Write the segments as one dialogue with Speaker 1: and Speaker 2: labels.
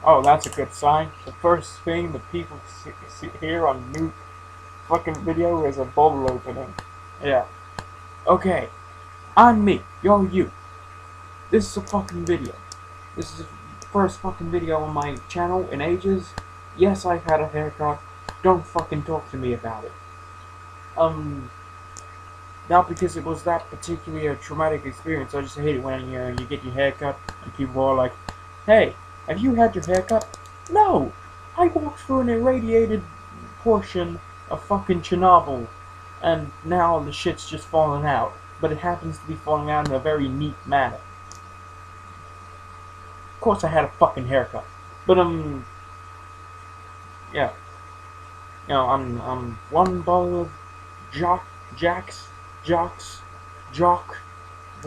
Speaker 1: Oh, that's a good sign. The first thing the people hear on new fucking video is a bottle opening. Yeah. Okay. I'm me. You're you. This is a fucking video. This is the first fucking video on my channel in ages. Yes, I've had a haircut. Don't fucking talk to me about it. Not because it was that particularly a traumatic experience. I just hate it when you get your haircut and people are like, "Hey, have you had your haircut?" No, I walked through an irradiated portion of fucking Chernobyl, and now the shit's just falling out. But it happens to be falling out in a very neat manner. Of course, I had a fucking haircut, but yeah, I'm one bottle of jock,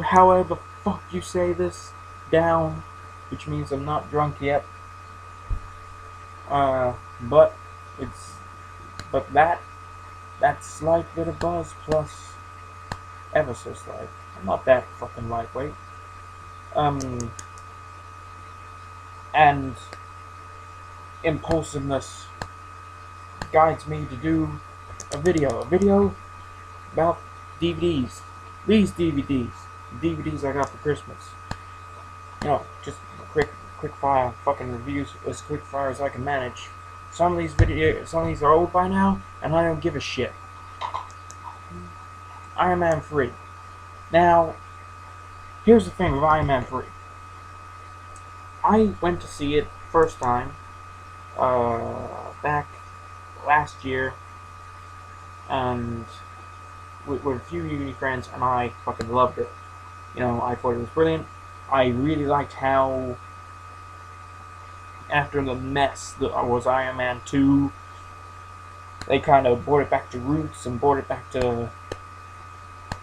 Speaker 1: however the fuck you say this, down, which means I'm not drunk yet. But that slight bit of buzz plus ever so slight. I'm not that fucking lightweight. And impulsiveness guides me to do a video about DVDs. These DVDs I got for Christmas. Just quick fire fucking reviews, as quick fire as I can manage. Some of these are old by now, and I don't give a shit. Iron Man 3. Now, here's the thing with Iron Man 3. I went to see it first time back last year, and with a few uni friends, and I fucking loved it. I thought it was brilliant. I really liked how, after the mess that was Iron Man 2, they kind of brought it back to roots and brought it back to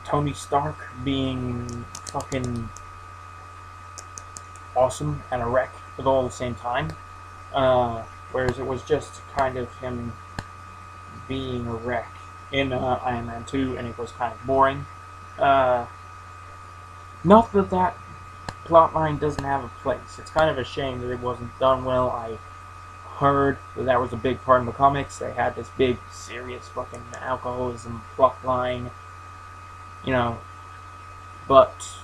Speaker 1: Tony Stark being fucking awesome and a wreck at all the same time. Whereas it was just kind of him being a wreck in Iron Man 2, and it was kind of boring. Not that plotline doesn't have a place. It's kind of a shame that it wasn't done well. I heard that was a big part in the comics. They had this big, serious fucking alcoholism plotline, but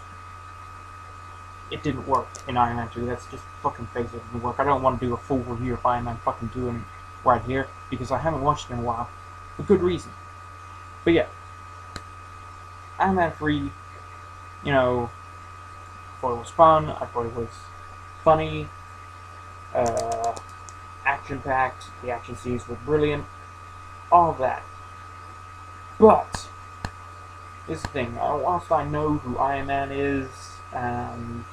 Speaker 1: it didn't work in Iron Man 2. That's just fucking face it, didn't work. I don't want to do a full review of Iron Man fucking 2 right here, because I haven't watched it in a while, for good reason. But yeah, Iron Man 3, I thought it was fun, I thought it was funny, action-packed, the action scenes were brilliant, all that. But, here's the thing, whilst I know who Iron Man is, and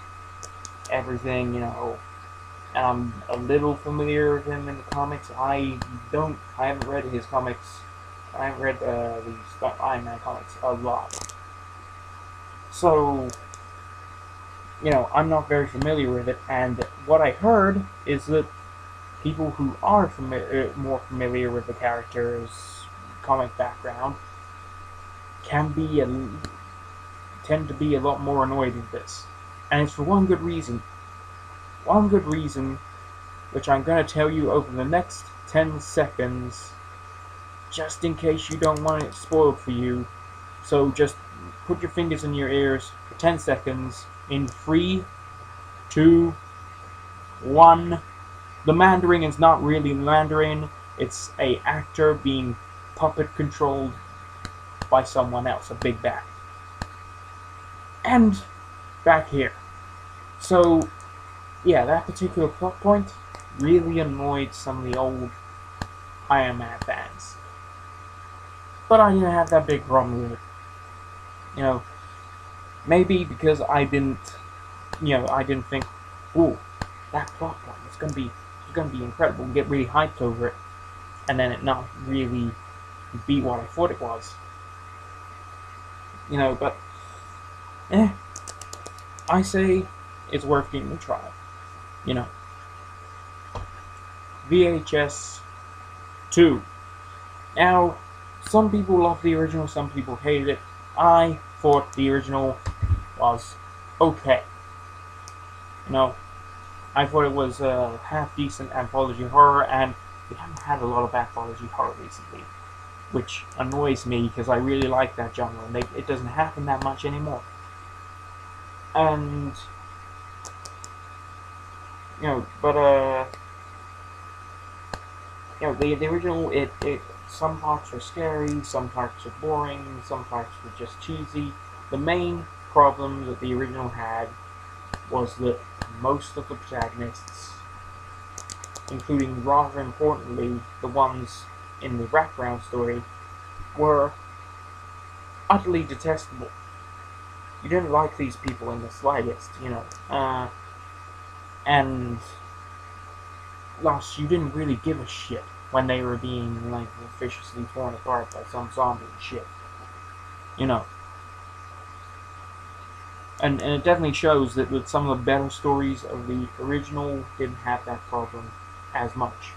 Speaker 1: everything, and I'm a little familiar with him in the comics, I haven't read his comics, I haven't read the Iron Man comics a lot. So, I'm not very familiar with it, and what I heard is that people who are more familiar with the character's comic background tend to be a lot more annoyed with this. And it's for one good reason. One good reason, which I'm going to tell you over the next 10 seconds, just in case you don't want it spoiled for you. So just put your fingers in your ears for 10 seconds. In 3, 2, 1. The Mandarin is not really Mandarin. It's a actor being puppet controlled by someone else, a big bad. And back here. So, yeah, that particular plot point really annoyed some of the old Iron Man fans. But I didn't have that big problem with it. Maybe because I didn't think, ooh, that plot point is gonna be incredible, and get really hyped over it, and then it not really be what I thought it was. But I say it's worth giving a try. VHS 2. Now, some people love the original, some people hated it. I thought the original was okay. I thought it was a half-decent anthology horror, and we haven't had a lot of anthology horror recently, which annoys me because I really like that genre, and it doesn't happen that much anymore. And the original, it some parts are scary, some parts are boring, some parts were just cheesy. The main problem that the original had was that most of the protagonists, including rather importantly the ones in the background story, were utterly detestable. You didn't like these people in the slightest, and thus you didn't really give a shit when they were being like viciously torn apart by some zombie and shit, And it definitely shows that with some of the better stories of the original didn't have that problem as much.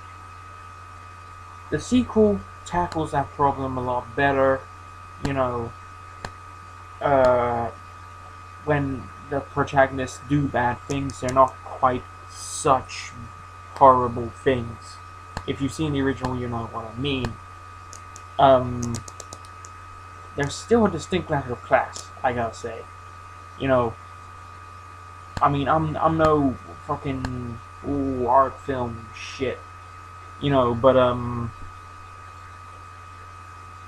Speaker 1: The sequel tackles that problem a lot better, when the protagonists do bad things, they're not quite such horrible things. If you've seen the original, you know what I mean. There's still a distinct lack of class, I gotta say. I mean, I'm no fucking art film shit, but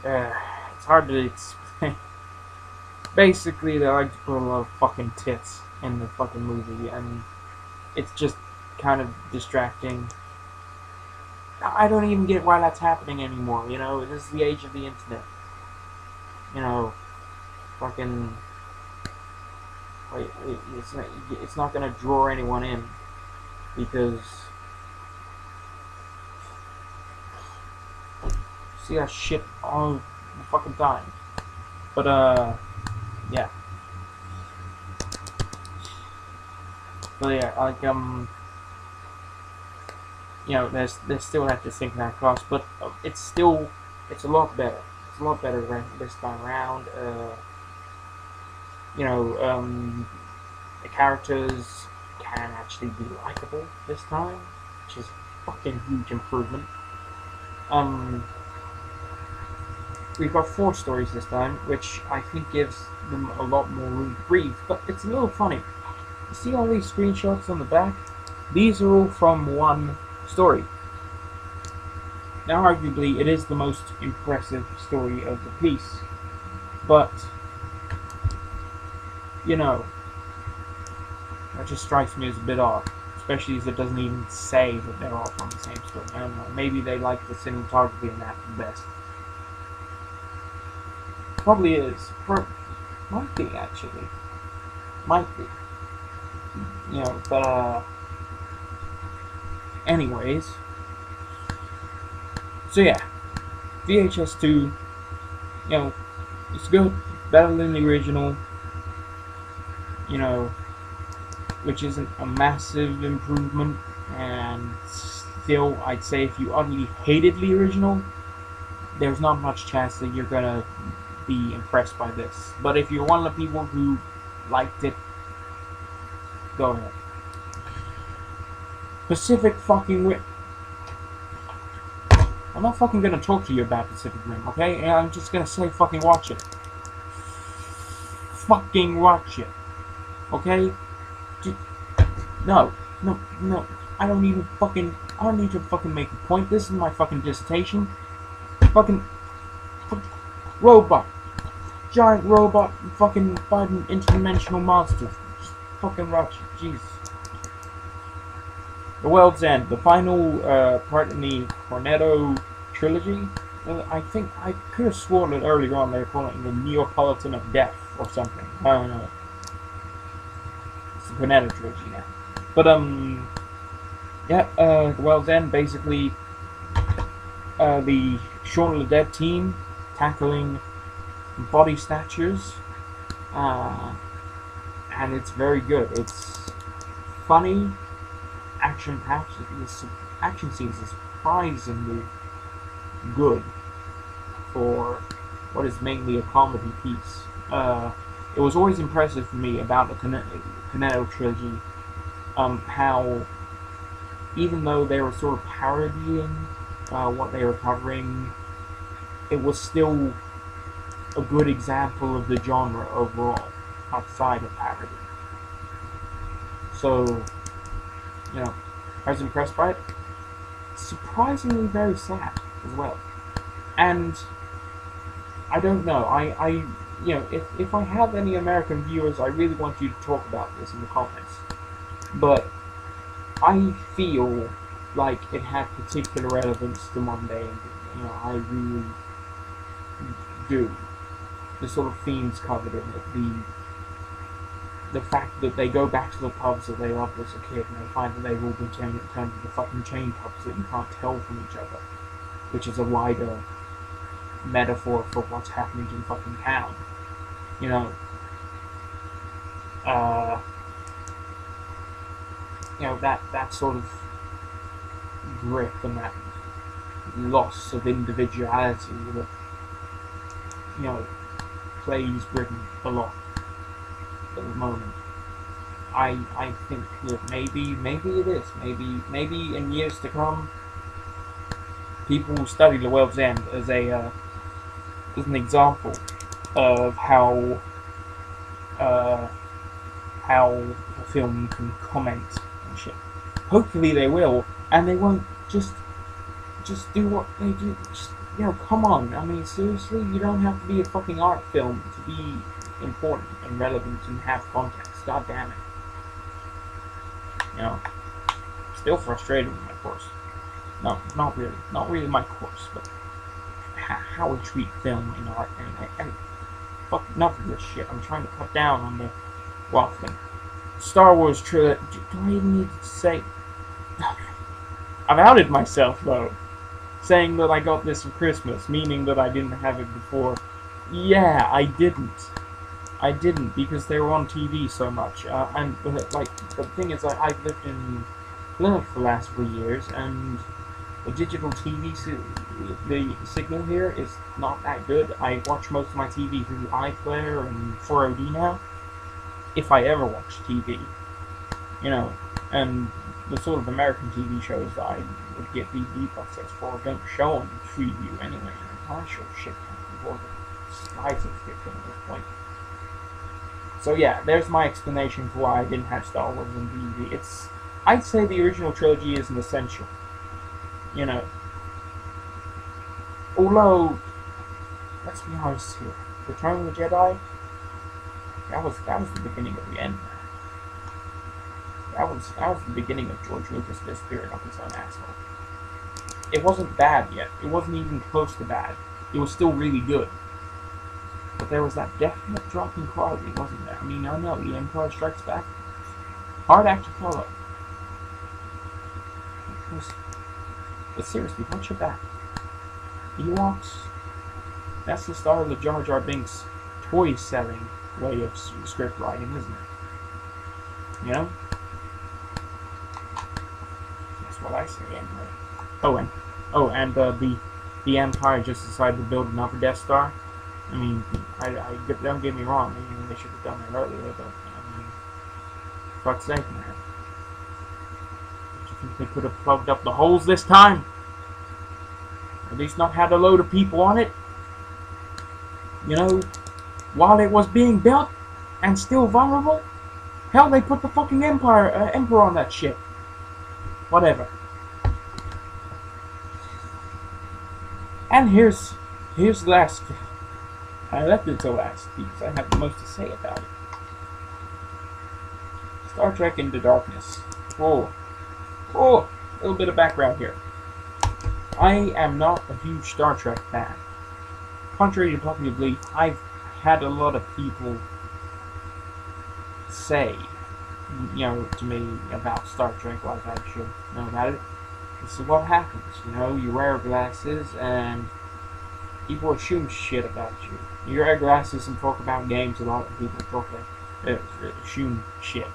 Speaker 1: it's hard to explain. Basically, they like to put a lot of fucking tits in the fucking movie, and it's just kind of distracting. I don't even get why that's happening anymore, This is the age of the internet. Fucking... Wait, it's not gonna draw anyone in, because... See that shit all the fucking time. But, yeah. But yeah, like, there's still that distinct that cross, but it's a lot better. It's a lot better this time around. The characters can actually be likable this time, which is a fucking huge improvement. We've got 4 stories this time, which I think gives them a lot more room to breathe, but it's a little funny. You see all these screenshots on the back? These are all from one story. Now, arguably, it is the most impressive story of the piece, but, that just strikes me as a bit odd, especially as it doesn't even say that they're all from the same story. I don't know, maybe they like the cinematography in that the best. Probably is. Might be, actually. Might be. But, anyways. So, yeah. VHS 2, it's good. Better than the original. Which isn't a massive improvement. And still, I'd say if you utterly hated the original, there's not much chance that you're gonna be impressed by this. But if you're one of the people who liked it, go ahead. Pacific fucking Rim. I'm not fucking gonna talk to you about Pacific Rim, okay? I'm just gonna say fucking watch it. Fucking watch it. Okay? No. I don't need to fucking make a point. This is my fucking dissertation. Fucking robot. Giant robot fucking fighting interdimensional monsters. Just fucking watch it. Jesus. The World's End. The final part in the Cornetto trilogy. I think I could have sworn that earlier on they were calling it the Neapolitan of Death or something. I don't know. It's the Cornetto trilogy now. But The World's End, basically the Shaun of the Dead team tackling body snatchers, and it's very good. It's funny, action-packed. The action scenes are surprisingly good for what is mainly a comedy piece. It was always impressive for me about the Cornetto trilogy, how even though they were sort of parodying what they were covering, it was still a good example of the genre overall, outside of parody. So, I was impressed by it. Surprisingly very sad as well. And I don't know, if I have any American viewers, I really want you to talk about this in the comments. But I feel like it had particular relevance to Monday, and I really do. The sort of themes covered in it, the fact that they go back to the pubs that they loved as a kid, and they find that they've all been turned into fucking chain pubs that you can't tell from each other, which is a wider metaphor for what's happening in fucking town. That sort of grip and that loss of individuality that plays Britain a lot at the moment. I think that maybe it is. Maybe in years to come, people will study The World's End as an example of how a film can comment and shit. Hopefully they will, and they won't just do what they do. Come on. I mean, seriously, you don't have to be a fucking art film to be important and relevant and have context. God damn it. Still frustrated with my course. No, not really my course, but how we treat film in art and fuck enough of this shit. I'm trying to cut down on the waffling. Star Wars trilogy. Do I even need to say? I've outed myself though, saying that I got this for Christmas, meaning that I didn't have it before. Yeah, I didn't because they were on TV so much. And the thing is, I've lived in Plymouth for the last 3 years, and the digital TV the signal here is not that good. I watch most of my TV through iPlayer and 4OD now, if I ever watch TV. And the sort of American TV shows that I would get DVD boxes for don't show on Freeview anyway. And I sure shit can't afford the Sky subscription at this point. So yeah, there's my explanation for why I didn't have Star Wars on DVD. I'd say the original trilogy is an essential. Although, let's be honest here, Return of the Jedi, that was the beginning of the end. That was the beginning of George Lucas disappearing up his own asshole. It wasn't bad yet. It wasn't even close to bad. It was still really good. But there was that definite drop in quality, wasn't there? I mean, I know, The Empire Strikes Back, hard act to follow. But seriously, watch your back. Ewoks, that's the start of the Jar Jar Binks toy-selling way of script writing, isn't it? That's what I say anyway. And the Empire just decided to build another Death Star. I mean, don't get me wrong. Maybe they should have done that earlier, but I mean, for fuck's sake, man. Do you think they could have plugged up the holes this time? At least not had a load of people on it. While it was being built and still vulnerable. Hell, they put the fucking Emperor on that shit. Whatever. And here's the last. I left it to last because I have the most to say about it. Star Trek Into Darkness. A little bit of background here. I am not a huge Star Trek fan. Contrary to popular belief, I've had a lot of people say, to me about Star Trek like I should know about it. This is what happens, you wear glasses and people assume shit about you. You wear glasses and talk about games, a lot of people assume shit.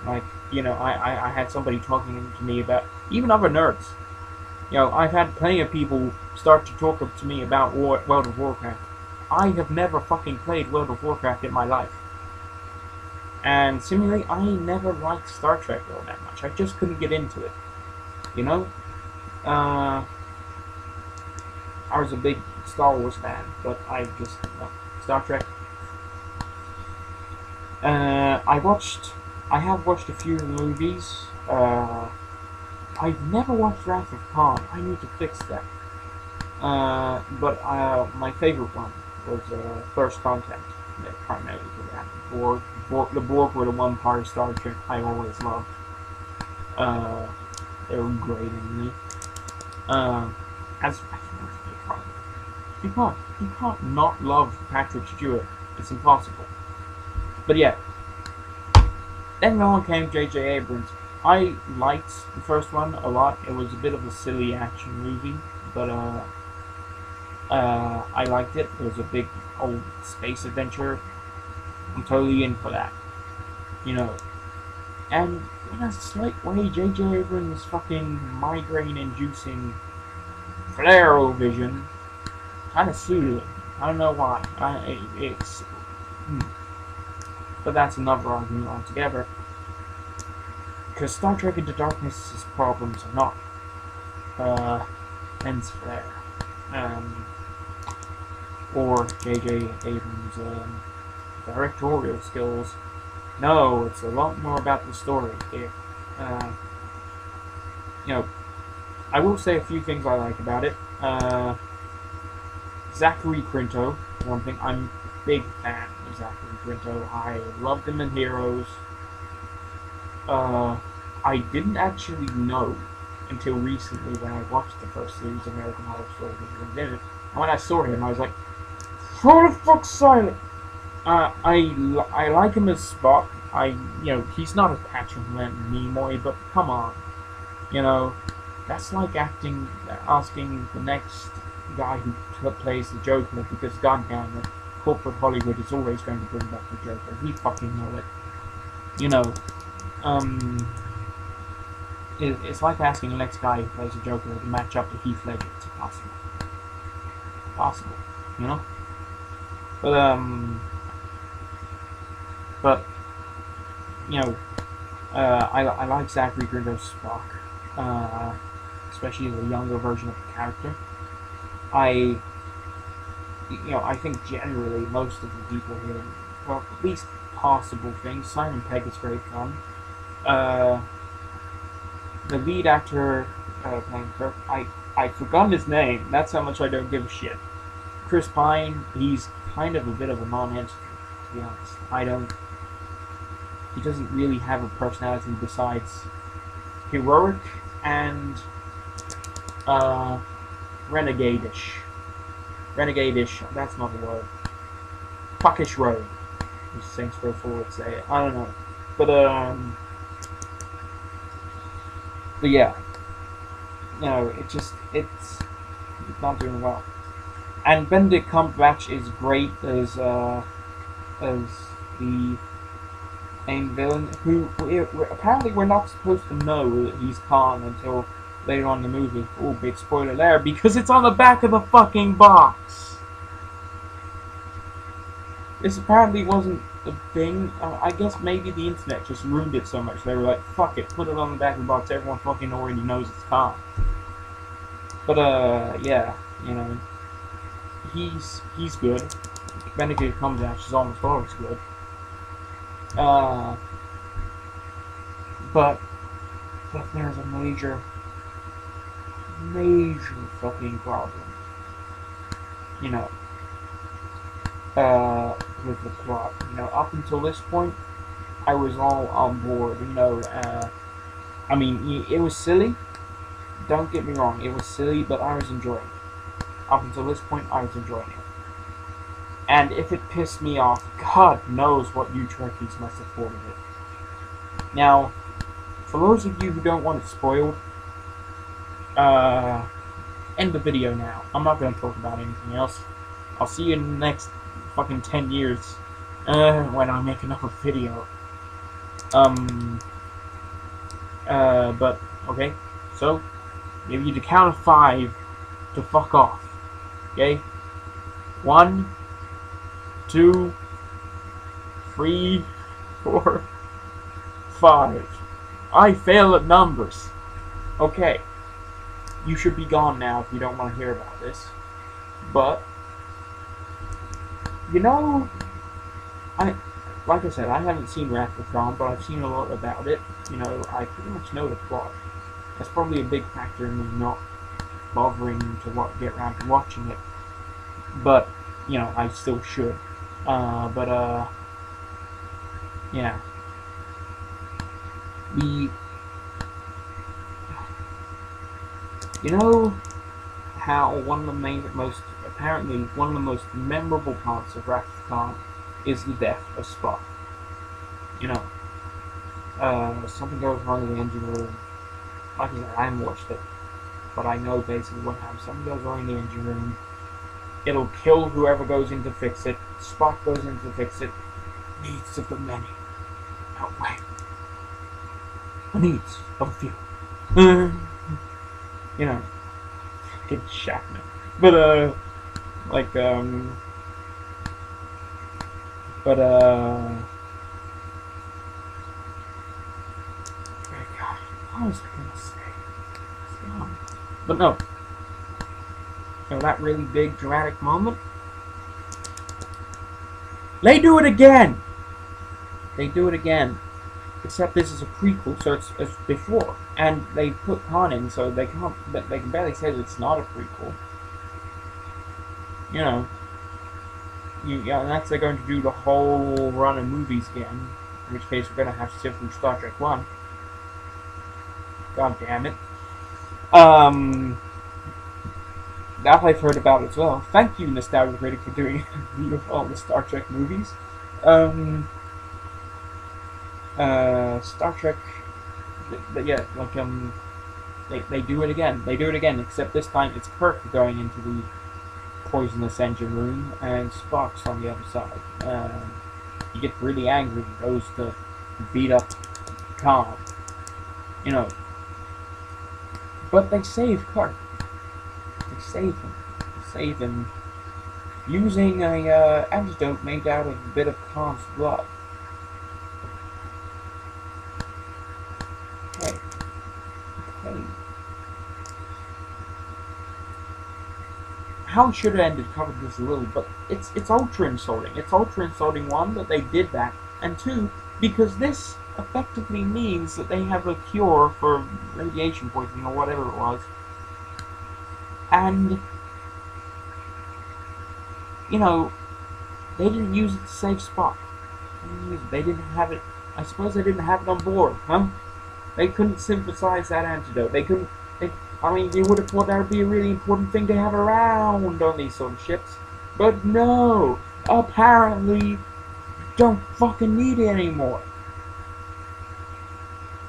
Speaker 1: Like, I had somebody talking to me about, even other nerds. I've had plenty of people start to talk to me about World of Warcraft. I have never fucking played World of Warcraft in my life. And similarly, I never liked Star Trek all that much. I just couldn't get into it. You know? I was a big Star Wars fan, but I just, Star Trek. I have watched a few movies. I've never watched Wrath of Khan. I need to fix that. But my favorite one was First Contact. Primarily for that. The Borg were the one part of Star Trek I always loved. They were great in me. You can't not love Patrick Stewart. It's impossible. But yeah. Then along came J.J. Abrams. I liked the first one a lot. It was a bit of a silly action movie, but I liked it. It was a big old space adventure. I'm totally in for that. You know. And in a slight way, J.J. Abrams' fucking migraine-inducing flare-o-vision kind of suited it. I don't know why. But that's another argument altogether. Because Star Trek Into Darkness's problems are not lens flare. Or J.J. Abrams' directorial skills. No, it's a lot more about the story here. You know, I will say a few things I like about it. Zachary Quinto, one thing, I'm a big fan of Zachary Quinto. I loved him in Heroes. I didn't actually know until recently when I watched the first series of American Horror Story that he was in it. And when I saw him, I was like, for the fuck's sake! I like him as Spock. He's not as Patrick Nimoy, but come on. You know, that's like asking the next guy who plays the Joker, because goddamn it, corporate Hollywood is always going to bring back the Joker. We fucking know it. You know, it's like asking the next guy who plays the Joker to match up to Heath Ledger. It's impossible. Possible, you know? But you know, I like Zachary Quinto's Spock, especially the younger version of the character. I think generally most of the people here, well, at least possible things. Simon Pegg is great fun. The lead actor playing Kirk, I forgot his name. That's how much I don't give a shit. Chris Pine, he's kind of a bit of a non-entity, to be honest. He doesn't really have a personality besides heroic and renegade-ish. Renegade-ish, that's not a word. Puckish road, as Saints Row 4 would say. I don't know. But yeah. You know, it's not doing well. And Benedict Cumberbatch is great as the main villain, who apparently we're not supposed to know that he's Khan until later on in the movie. Oh, big spoiler there, because it's on the back of the fucking box. This apparently wasn't a thing. I guess maybe the internet just ruined it so much. They were like, fuck it, put it on the back of the box. Everyone fucking already knows it's Khan. But yeah, you know, he's good. Benedict Cumberbatch is almost always good. But there's a major fucking problem. You know, with the plot. You know, up until this point, I was all on board. You know, I mean, it was silly. Don't get me wrong, it was silly, but I was enjoying it. Up until this point, I was enjoying it. And if it pissed me off, God knows what you Trekkies must have thought of it. Now, for those of you who don't want it spoiled, end the video now. I'm not going to talk about anything else. I'll see you in the next fucking 10 years, when I make another video. But, okay, so, give you the count of 5 to fuck off. Okay? 1, 2, 3, 4, 5. I fail at numbers. Okay. You should be gone now if you don't want to hear about this. But, you know, like I said, I haven't seen Wrath of Khan, but I've seen a lot about it. You know, I pretty much know the plot. That's probably a big factor in me not bothering to get around to watching it. But, you know, I still should. Yeah. You know how one of the most memorable parts of Wrath of Khan is the death of Spock. You know, something goes wrong in the engine room. Like I said, I haven't watched it, but I know basically what happens. Something goes wrong in the engine room. It'll kill whoever goes in to fix it. Spock goes in to fix it. Needs of the many outweigh the needs of a few. You know, fucking Shackman. But God, what was I gonna say? But no. You know, that really big dramatic moment. They do it again! They do it again. Except this is a prequel, so it's before. And they put Khan in, so they can barely say that it's not a prequel. You know. Unless they're going to do the whole run of movies again. In which case we're going to have to sit through Star Trek 1. God damn it. That I've heard about as well. Thank you, Nostalgia Critic, for doing a review of all the Star Trek movies. Star Trek, yeah, like, they do it again. They do it again, except this time it's Kirk going into the poisonous engine room, and Spock's on the other side. He gets really angry and goes to beat up Khan. You know. But they save Kirk. They save him. They save him using a antidote made out of a bit of Khan's blood. Okay. How it should have ended covered this a little, but it's ultra insulting. It's ultra insulting, one, that they did that, and two, because this effectively means that they have a cure for radiation poisoning or whatever it was. And, you know, they didn't use it to save Spock. They didn't have it. I suppose they didn't have it on board, huh? They couldn't synthesize that antidote. They couldn't. I mean, you would have thought that would be a really important thing to have around on these sort of ships. But no! Apparently, don't fucking need it anymore.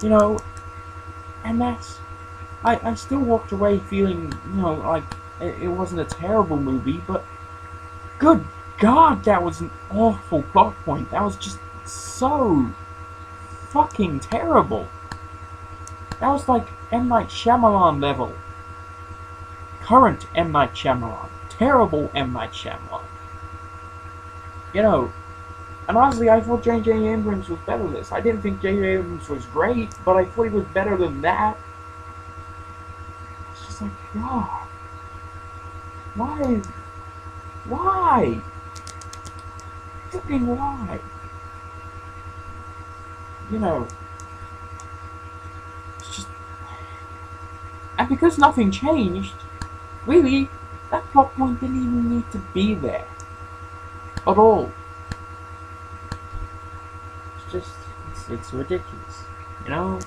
Speaker 1: You know, and that's... I still walked away feeling, you know, like it wasn't a terrible movie, but good God, that was an awful plot point. That was just so fucking terrible. That was like M. Night Shyamalan level. Current M. Night Shyamalan. Terrible M. Night Shyamalan. You know, and honestly, I thought J.J. Abrams was better than this. I didn't think J.J. Abrams was great, but I thought he was better than that. It's just like, God. Why? Why? Fucking why? You know, it's just... And because nothing changed, really, that plot point didn't even need to be there. At all. It's just, it's ridiculous. You know?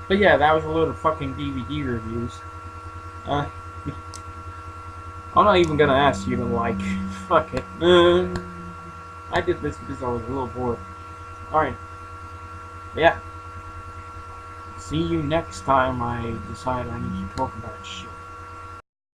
Speaker 1: But yeah, that was a load of fucking DVD reviews. I'm not even gonna ask you to like. Fuck it. I did this because I was a little bored. Alright. Yeah. See you next time I decide I need to talk about shit.